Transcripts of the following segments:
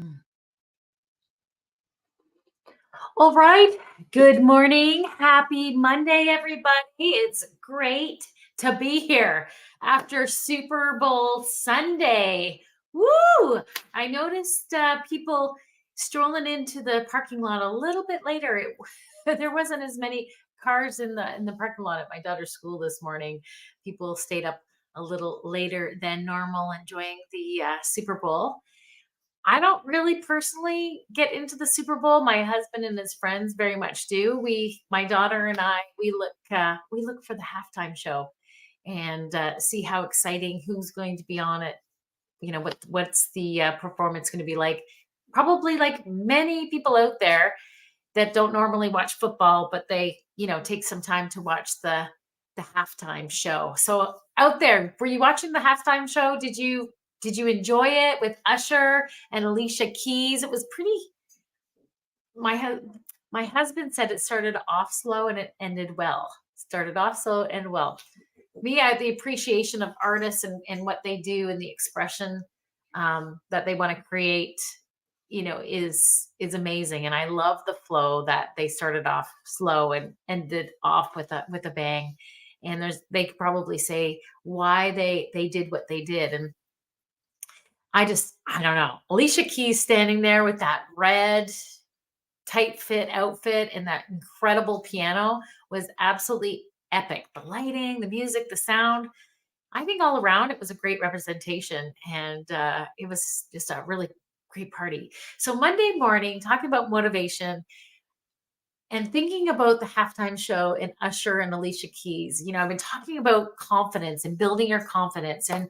Mm. All right. Good morning. Happy Monday, everybody. It's great to be here after Super Bowl Sunday. Woo! I noticed people strolling into the parking lot a little bit later. There wasn't as many cars in the parking lot at my daughter's school this morning. People stayed up a little later than normal, enjoying the Super Bowl. I don't really personally get into the Super Bowl. My husband and his friends very much do. My daughter and I, we look for the halftime show and see how exciting, who's going to be on it. What's the performance going to be like? Probably like many people out there that don't normally watch football, but they take some time to watch the halftime show. So out there, were you watching the halftime show? Did you enjoy it with Usher and Alicia Keys? It was pretty. My my husband said it started off slow and it ended well. Started off slow and well. Me, I the appreciation of artists and what they do and the expression that they want to create, is amazing. And I love the flow that they started off slow and ended off with a bang. And they could probably say why they did what they did. And I don't know. Alicia Keys standing there with that red tight fit outfit and that incredible piano was absolutely epic. The lighting, the music, the sound. I think all around it was a great representation, and it was just a really great party. So Monday morning, talking about motivation and thinking about the halftime show and Usher and Alicia Keys. I've been talking about confidence and building your confidence, and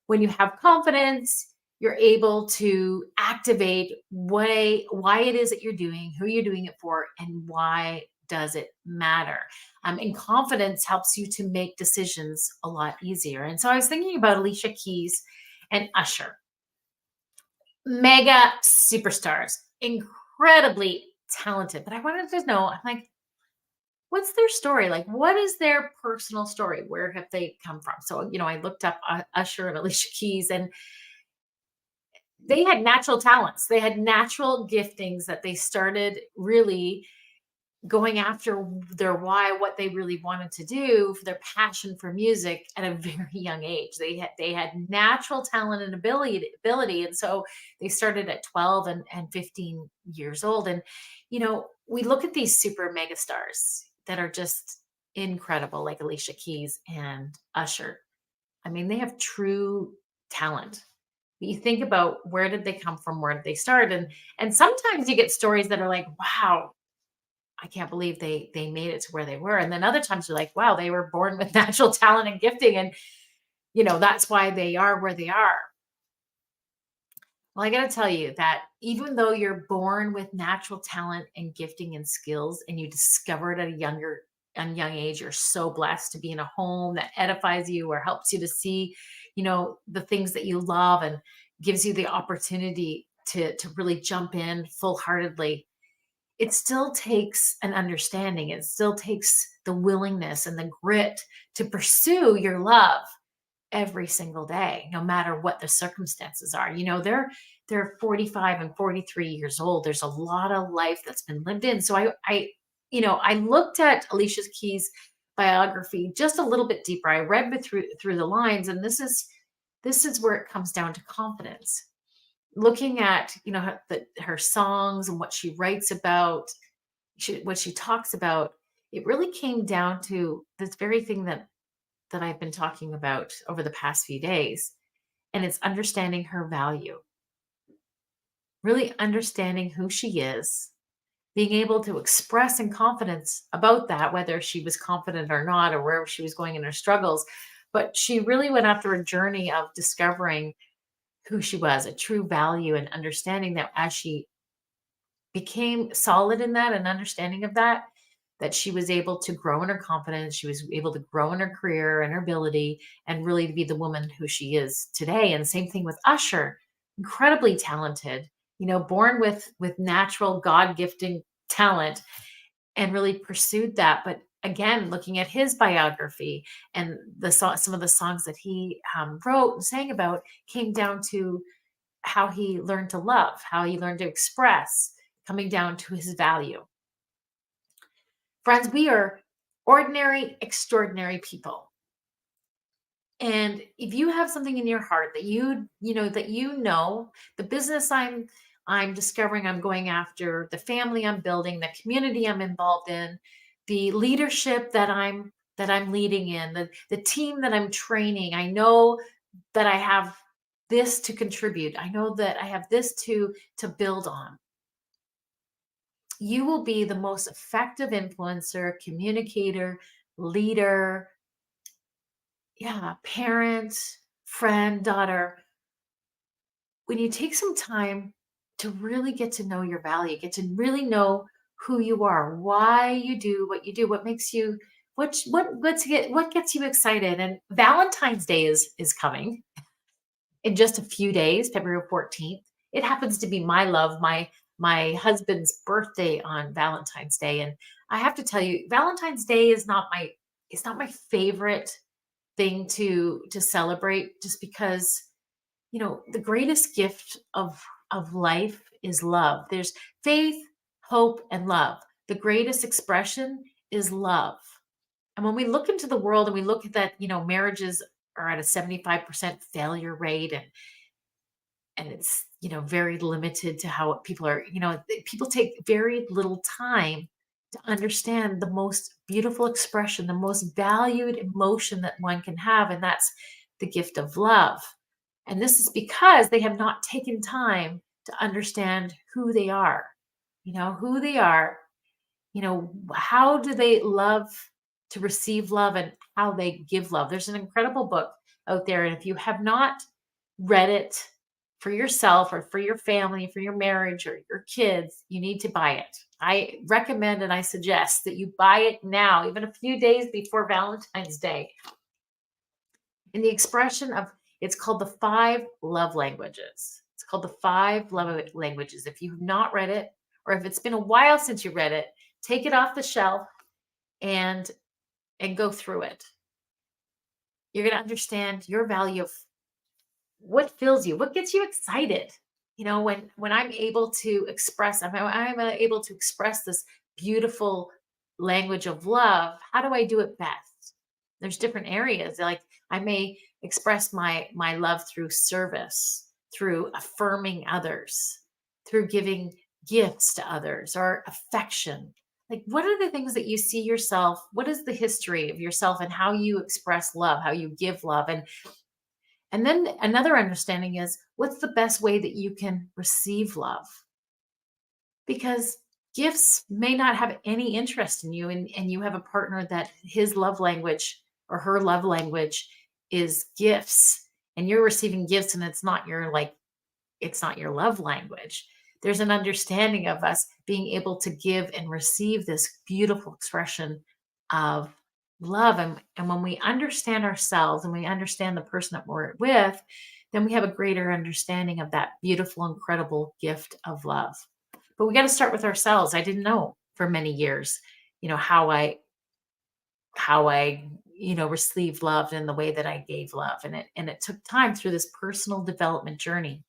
when you have confidence, you're able to activate why it is that you're doing, who you're doing it for, and why does it matter. And confidence helps you to make decisions a lot easier. And so I was thinking about Alicia Keys and Usher, mega superstars, incredibly talented. But I wanted to know, I'm like, what's their story? Like, what is their personal story? Where have they come from? So, I looked up Usher and Alicia Keys, and they had natural talents. They had natural giftings that they started really going after their why, what they really wanted to do, for their passion for music at a very young age. They had natural talent and ability. And so they started at 12 and 15 years old. And we look at these super mega stars that are just incredible, like Alicia Keys and Usher. I mean, they have true talent. You think about, where did they come from? Where did they start? And sometimes you get stories that are like, wow, I can't believe they made it to where they were. And then other times you're like, wow, they were born with natural talent and gifting, and that's why they are where they are. Well, I got to tell you that even though you're born with natural talent and gifting and skills, and you discover it at a young age, you're so blessed to be in a home that edifies you or helps you to see, the things that you love, and gives you the opportunity to really jump in full heartedly. It still takes an understanding. It still takes the willingness and the grit to pursue your love every single day, no matter what the circumstances are. They're 45 and 43 years old. There's a lot of life that's been lived in. So I looked at Alicia Keys' biography just a little bit deeper. I read through the lines, and this is where it comes down to confidence. Looking at her songs and what she writes about, what she talks about, it really came down to this very thing that I've been talking about over the past few days, and it's understanding her value, really understanding who she is, being able to express in confidence about that, whether she was confident or not, or wherever she was going in her struggles. But she really went after a journey of discovering who she was, a true value, and understanding that as she became solid in that and understanding of that she was able to grow in her confidence. She was able to grow in her career and her ability, and really to be the woman who she is today. And same thing with Usher, incredibly talented, born with natural God gifting talent, and really pursued that. But again, looking at his biography and some of the songs that he wrote and sang about, came down to how he learned to love, how he learned to express, coming down to his value. Friends, we are ordinary, extraordinary people. And if you have something in your heart that you know, the business I'm discovering, I'm going after, the family I'm building, the community I'm involved in, the leadership that I'm leading in, the team that I'm training, I know that I have this to contribute. I know that I have this to build on. You will be the most effective influencer, communicator, leader, yeah, parent, friend, daughter, when you take some time to really get to know your value, get to really know who you are, why you do, what makes you what gets you excited. And Valentine's Day is coming in just a few days, February 14th. It happens to be my love, my husband's birthday on Valentine's Day. And I have to tell you, Valentine's Day is not my it's not my favorite thing to celebrate, just because the greatest gift of life is love. There's faith, hope, and love. The greatest expression is love. And when we look into the world and we look at that, marriages are at a 75% failure rate, and it's very limited to how people are, people take very little time to understand the most beautiful expression, the most valued emotion that one can have, and that's the gift of love. And this is because they have not taken time to understand who they are. Who they are, how do they love, to receive love, and how they give love. There's an incredible book out there. And if you have not read it for yourself or for your family, for your marriage or your kids, you need to buy it. I recommend and I suggest that you buy it now, even a few days before Valentine's Day. In the expression of, it's called the Five Love Languages. It's called the Five Love Languages. If you have not read it, or if it's been a while since you read it, take it off the shelf and go through it. You're going to understand your value of what fills you, what gets you excited. When I'm able to express, I'm able to express this beautiful language of love. How do I do it best? There's different areas. Like, I may express my love through service, through affirming others, through giving gifts to others, or affection. Like, what are the things that you see yourself? What is the history of yourself and how you express love, how you give love? And then another understanding is, what's the best way that you can receive love? Because gifts may not have any interest in you, and you have a partner that his love language or her love language is gifts, and you're receiving gifts, and it's not your love language. There's an understanding of us being able to give and receive this beautiful expression of love. And when we understand ourselves and we understand the person that we're with, then we have a greater understanding of that beautiful, incredible gift of love. But we got to start with ourselves. I didn't know for many years, how I received love and the way that I gave love. And it took time through this personal development journey.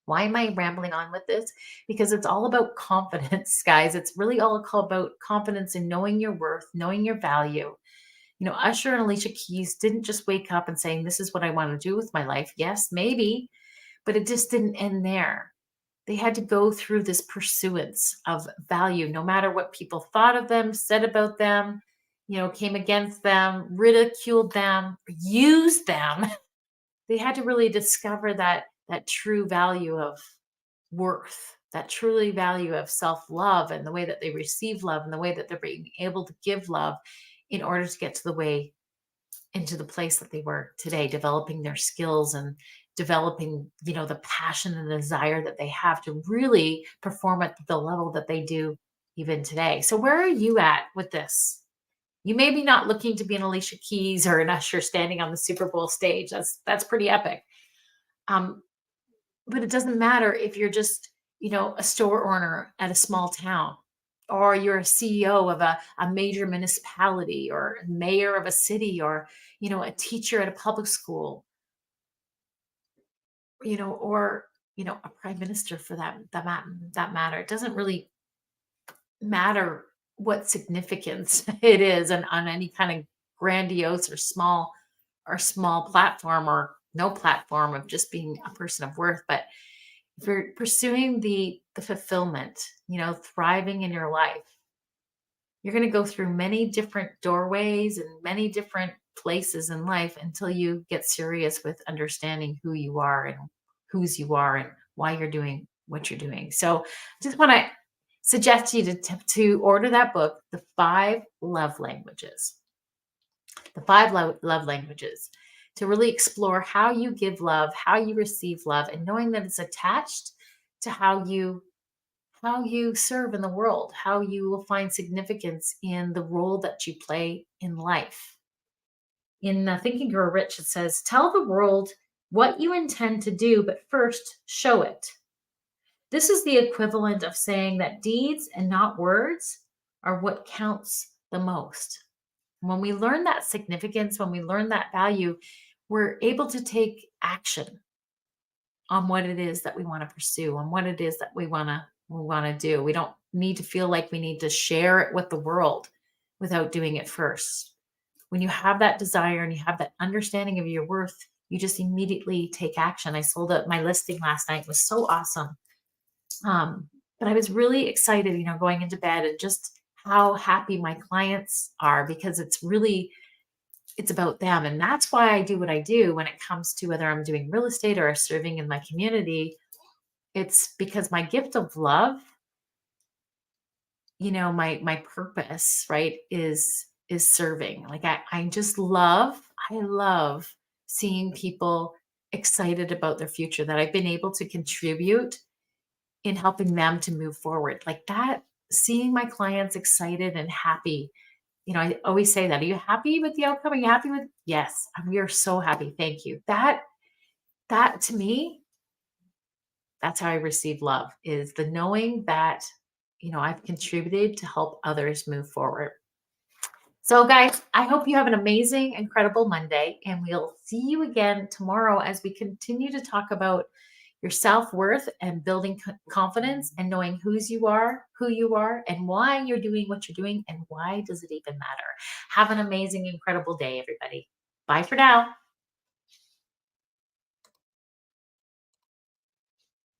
Why am I rambling on with this? Because it's all about confidence, guys. It's really all about confidence in knowing your worth, knowing your value. Usher and Alicia Keys didn't just wake up and saying, "This is what I want to do with my life." Yes, maybe, but it just didn't end there. They had to go through this pursuance of value, no matter what people thought of them, said about them, came against them, ridiculed them, used them. They had to really discover that true value of worth, that truly value of self-love, and the way that they receive love, and the way that they're being able to give love, in order to get to the way into the place that they were today, developing their skills and developing, the passion and the desire that they have to really perform at the level that they do even today. So where are you at with this? You may be not looking to be an Alicia Keys or an Usher standing on the Super Bowl stage. That's pretty epic. Um, but it doesn't matter if you're just, a store owner at a small town, or you're a CEO of a major municipality, or mayor of a city, or, a teacher at a public school, or a prime minister for that matter. It doesn't really matter what significance it is and on any kind of grandiose or small platform or no platform of just being a person of worth. But if you're pursuing the fulfillment, thriving in your life, you're going to go through many different doorways and many different places in life until you get serious with understanding who you are and whose you are and why you're doing what you're doing. So, just want to suggest to you to order that book, The Five Love Languages. The Five Love Languages, to really explore how you give love, how you receive love, and knowing that it's attached to how you serve in the world, how you will find significance in the role that you play in life. In Think and Grow Rich, it says, "Tell the world what you intend to do, but first show it." This is the equivalent of saying that deeds and not words are what counts the most. When we learn that significance, when we learn that value, we're able to take action on what it is that we want to pursue, on what it is that we want to do. We don't need to feel like we need to share it with the world without doing it first. When you have that desire and you have that understanding of your worth, you just immediately take action. I sold out my listing last night. It was so awesome. But I was really excited, going into bed, and just how happy my clients are, because it's about them. And that's why I do what I do when it comes to whether I'm doing real estate or serving in my community. It's because my gift of love, my purpose, right, is serving. Like I love seeing people excited about their future, that I've been able to contribute in helping them to move forward. Like that, seeing my clients excited and happy. I always say that. Are you happy with the outcome? Are you happy with? Yes, we are so happy. Thank you. That to me, that's how I receive love, is the knowing that, I've contributed to help others move forward. So, guys, I hope you have an amazing, incredible Monday, and we'll see you again tomorrow as we continue to talk about your self worth and building confidence and knowing who you are, and why you're doing what you're doing, and why does it even matter. Have an amazing, incredible day, everybody. Bye for now.